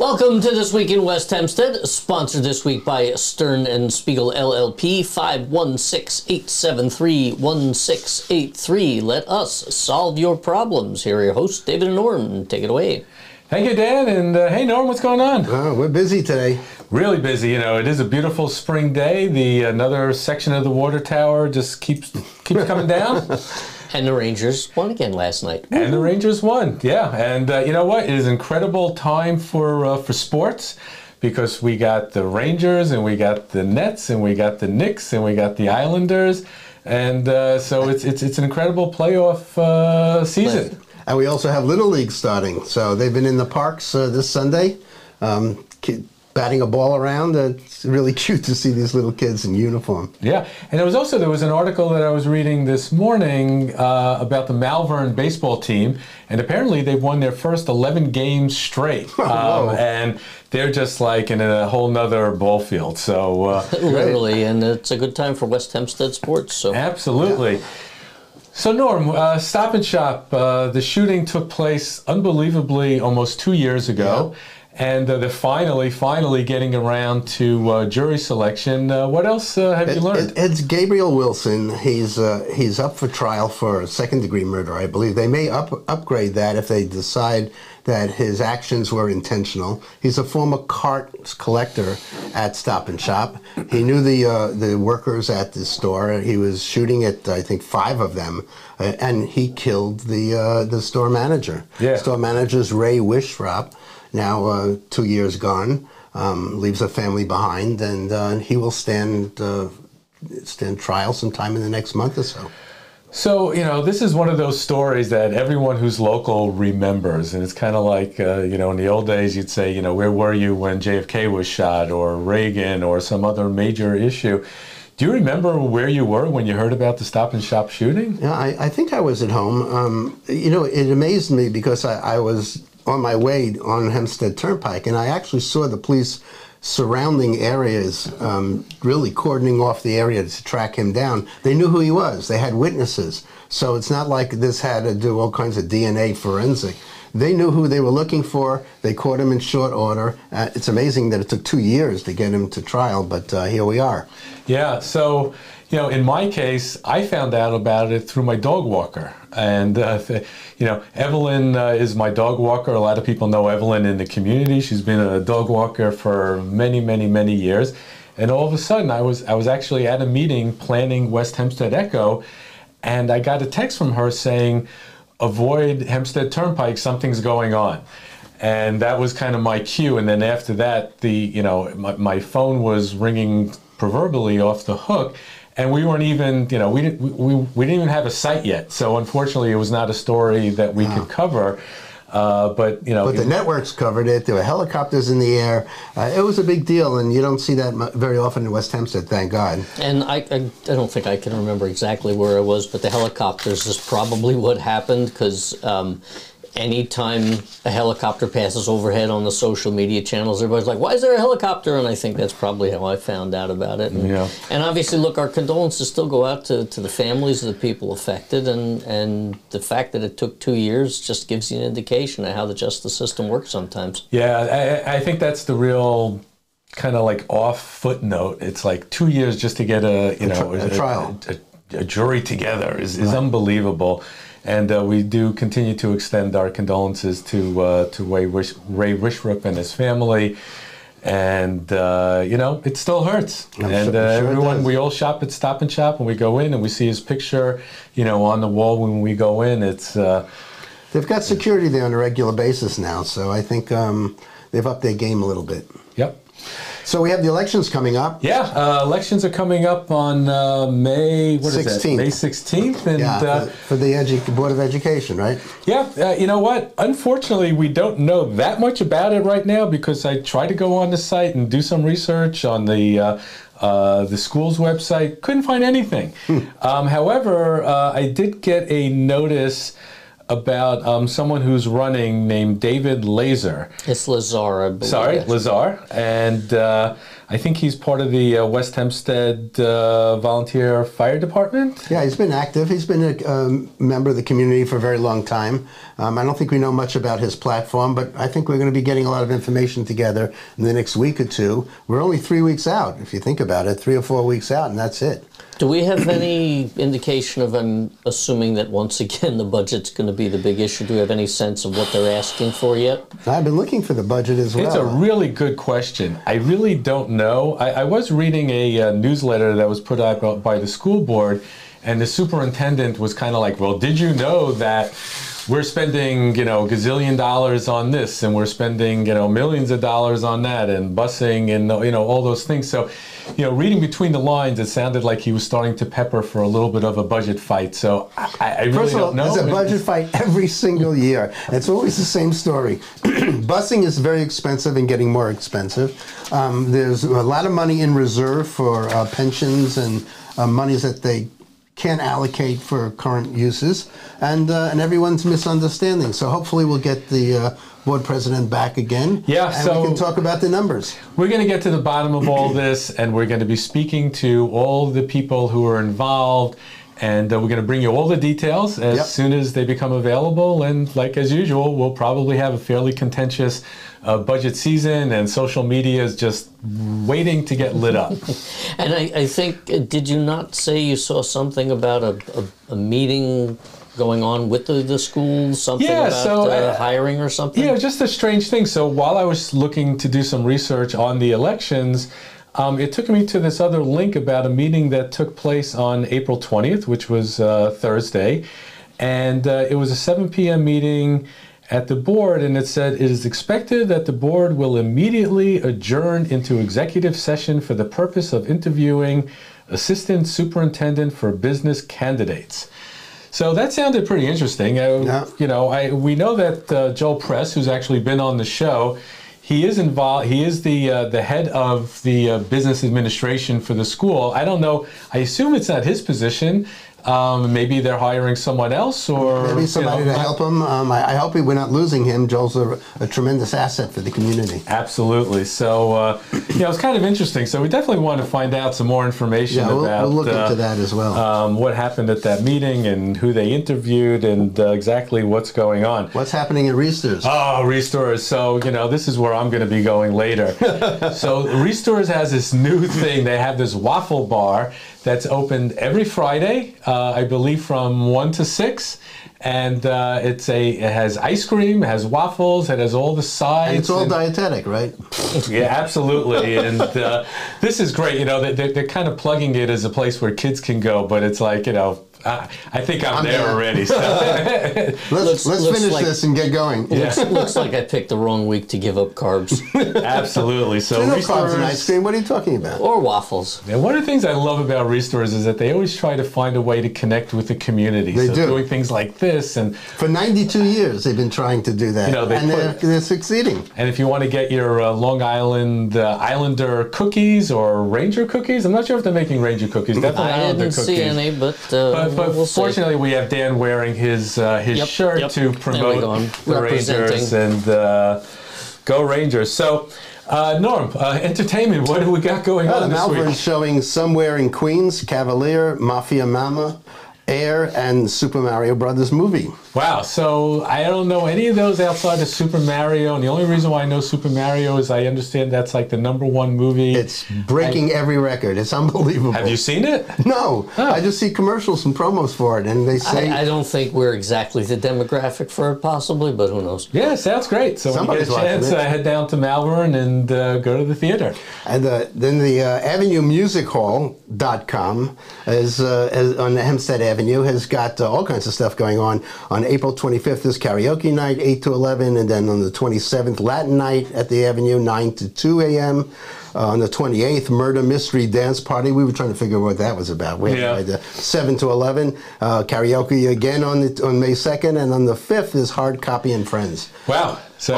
Welcome to This Week in West Hempstead, sponsored this week by Stern and Spiegel LLP, 516-873-1683. Let us solve your problems. Here are your hosts, David and Norm. Take it away. Thank you, Dan. And hey, Norm, what's going on? We're busy today. Really busy. You know, it is a beautiful spring day. Another section of the water tower just keeps coming down. And the Rangers won again last night. And the Rangers won, yeah. And you know what? It is an incredible time for sports because we got the Rangers and we got the Nets and we got the Knicks and we got the Islanders. And so it's an incredible playoff season. And we also have Little League starting. So they've been in the parks this Sunday, batting a ball around. It's really cute to see these little kids in uniform. Yeah, and there was an article that I was reading this morning about the Malvern baseball team, and apparently they've won their first 11 games straight. And they're just like in a whole nother ball field. So literally, and it's a good time for West Hempstead sports. So absolutely. Yeah. So Norm, Stop and Shop, the shooting took place unbelievably almost 2 years ago. Yeah. And they're finally getting around to jury selection. What else have you learned? It's Gabriel Wilson. He's up for trial for second-degree murder, I believe. They may upgrade that if they decide that his actions were intentional. He's a former cart collector at Stop and Shop. He knew the workers at the store. He was shooting at, I think, 5 of them, and he killed the store manager. Yeah. Store manager's Ray Wishrop. Now 2 years gone, leaves a family behind, and he will stand trial sometime in the next month or so. So, you know, this is one of those stories that everyone who's local remembers. And it's kind of like, you know, in the old days, you'd say, you know, where were you when JFK was shot or Reagan or some other major issue? Do you remember where you were when you heard about the Stop and Shop shooting? Yeah, I think I was at home. You know, it amazed me because I was on my way on Hempstead Turnpike, and I actually saw the police surrounding areas, really cordoning off the area to track him down. They knew who he was. They had witnesses. So it's not like this had to do all kinds of DNA forensic. They knew who they were looking for. They caught him in short order. It's amazing that it took 2 years to get him to trial, but here we are. Yeah, so, you know, in my case, I found out about it through my dog walker. And, you know, Evelyn is my dog walker. A lot of people know Evelyn in the community. She's been a dog walker for many, many, many years. And all of a sudden, I was actually at a meeting planning West Hempstead Echo, and I got a text from her saying, avoid Hempstead Turnpike, something's going on. And that was kind of my cue. And then after that, my phone was ringing proverbially off the hook. And we weren't even, you know, we didn't even have a site yet. So unfortunately, it was not a story that we could cover. But you know, but the networks covered it. There were helicopters in the air. It was a big deal, and you don't see that very often in West Hempstead. Thank God. And I don't think I can remember exactly where I was, but the helicopters is probably what happened because. Anytime a helicopter passes overhead on the social media channels, everybody's like, why is there a helicopter? And I think that's probably how I found out about it. And obviously, look, our condolences still go out to the families of the people affected. And the fact that it took 2 years just gives you an indication of how the justice system works sometimes. Yeah, I think that's the real kind of like off footnote. It's like 2 years just to get a trial. A jury together is unbelievable. And we do continue to extend our condolences to Ray Wishrop and his family. And, you know, it still hurts. Everyone, we all shop at Stop and Shop, and we go in and we see his picture, you know, on the wall when we go in. It's they've got security there on a regular basis now, so I think they've upped their game a little bit. Yep. So we have the elections coming up. Yeah, elections are coming up on May 16th. May 16th. And, for the Board of Education, right? Yeah, you know what? Unfortunately, we don't know that much about it right now because I tried to go on the site and do some research on the school's website. Couldn't find anything. However, I did get a notice about someone who's running named David Lazar. It's Lazar, I believe. Sorry, Lazar. And I think he's part of the West Hempstead Volunteer Fire Department. Yeah, he's been active. He's been a member of the community for a very long time. I don't think we know much about his platform, but I think we're going to be getting a lot of information together in the next week or two. We're only 3 weeks out, if you think about it, 3 or 4 weeks out, and that's it. Do we have any indication of, I'm assuming that once again the budget's going to be the big issue, do we have any sense of what they're asking for yet? I've been looking for the budget as well. It's a really good question. I really don't know. I was reading a newsletter that was put out by the school board, and the superintendent was kind of like, well, did you know that we're spending, gazillion dollars on this, and we're spending, millions of dollars on that, and busing, and, all those things. So, reading between the lines, it sounded like he was starting to pepper for a little bit of a budget fight. So I really First of all, don't know. there's a budget fight every single year. It's always the same story. Busing is very expensive and getting more expensive. There's a lot of money in reserve for pensions and monies that they can't allocate for current uses, and everyone's misunderstanding. So hopefully we'll get the board president back again. Yeah, and so we can talk about the numbers. We're going to get to the bottom of all this, and we're going to be speaking to all the people who are involved, and we're going to bring you all the details as soon as they become available. And like as usual, we'll probably have a fairly contentious budget season, and social media is just waiting to get lit up. And I think, did you not say you saw something about a meeting going on with the schools, something about hiring or something? Yeah, just a strange thing. So while I was looking to do some research on the elections, it took me to this other link about a meeting that took place on April 20th, which was Thursday. And it was a 7 p.m. meeting at the board, and it said, it is expected that the board will immediately adjourn into executive session for the purpose of interviewing assistant superintendent for business candidates. So that sounded pretty interesting. We know that Joel Press, who's actually been on the show, he is involved. He is the head of the business administration for the school. I don't know. I assume it's not his position. Maybe they're hiring someone else, or maybe somebody to help him. I hope we're not losing him. Joel's a tremendous asset for the community. Absolutely. So, it's kind of interesting. So we definitely want to find out some more information about. We'll look into that as well. What happened at that meeting, and who they interviewed, and exactly what's going on. What's happening at Riesterer? Oh, Riesterer. So this is where I'm going to be going later. So Riesterer has this new thing. They have this waffle bar that's opened every Friday, I believe from 1 to 6. And it has ice cream, it has waffles, it has all the sides. And it's all dietetic, right? Yeah, absolutely. And this is great. They're kind of plugging it as a place where kids can go, but it's like, I think I'm there already. So. let's finish this and get going. Looks like I picked the wrong week to give up carbs. Absolutely. So no carbs in ice cream. What are you talking about? Or waffles. And one of the things I love about Riesterer is that they always try to find a way to connect with the community. They do. Doing things like this, and for 92 years they've been trying to do that, they're succeeding. And if you want to get your Long Island Islander cookies or Ranger cookies, I'm not sure if they're making Ranger cookies. Definitely I Islander didn't see any, but we'll fortunately, we have Dan wearing his shirt to promote the Rangers, and go Rangers. So, Norm, entertainment, what do we got going on this week? Malvern's showing Somewhere in Queens, Cavalier, Mafia Mama, Air, and Super Mario Brothers movie. Wow, so I don't know any of those outside of Super Mario, and the only reason why I know Super Mario is I understand that's like the #1 movie. It's breaking every record. It's unbelievable. Have you seen it? No. Oh. I just see commercials and promos for it, and they say... I don't think we're exactly the demographic for it, possibly, but who knows? Yeah, sounds great. So when you get a chance, head down to Malvern and go to the theater. And then the AvenueMusicHall.com is on the Hempstead Avenue has got all kinds of stuff going on. On April 25th is karaoke night, 8 to 11, and then on the 27th, Latin night at the Avenue, 9 to 2 a.m. On the 28th, Murder Mystery Dance Party. We were trying to figure out what that was about. We had 7 to 11. Karaoke again on May 2nd, and on the 5th is Hard Copy and Friends. Wow. So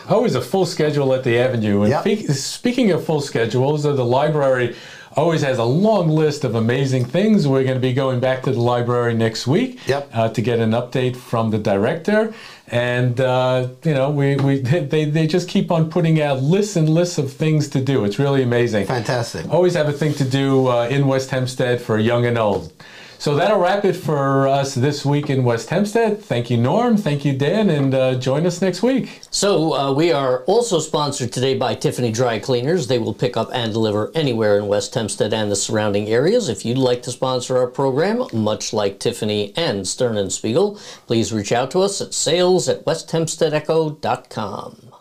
always a full schedule at the Avenue. And speaking of full schedules, the library always has a long list of amazing things. We're going to be going back to the library next week to get an update from the director. And, you know, they just keep on putting out lists and lists of things to do. It's really amazing. Fantastic. Always have a thing to do in West Hempstead for young and old. So that'll wrap it for us this week in West Hempstead. Thank you, Norm. Thank you, Dan. And join us next week. So we are also sponsored today by Tiffany Dry Cleaners. They will pick up and deliver anywhere in West Hempstead and the surrounding areas. If you'd like to sponsor our program, much like Tiffany and Stern & Spiegel, please reach out to us at sales@westhempsteadecho.com.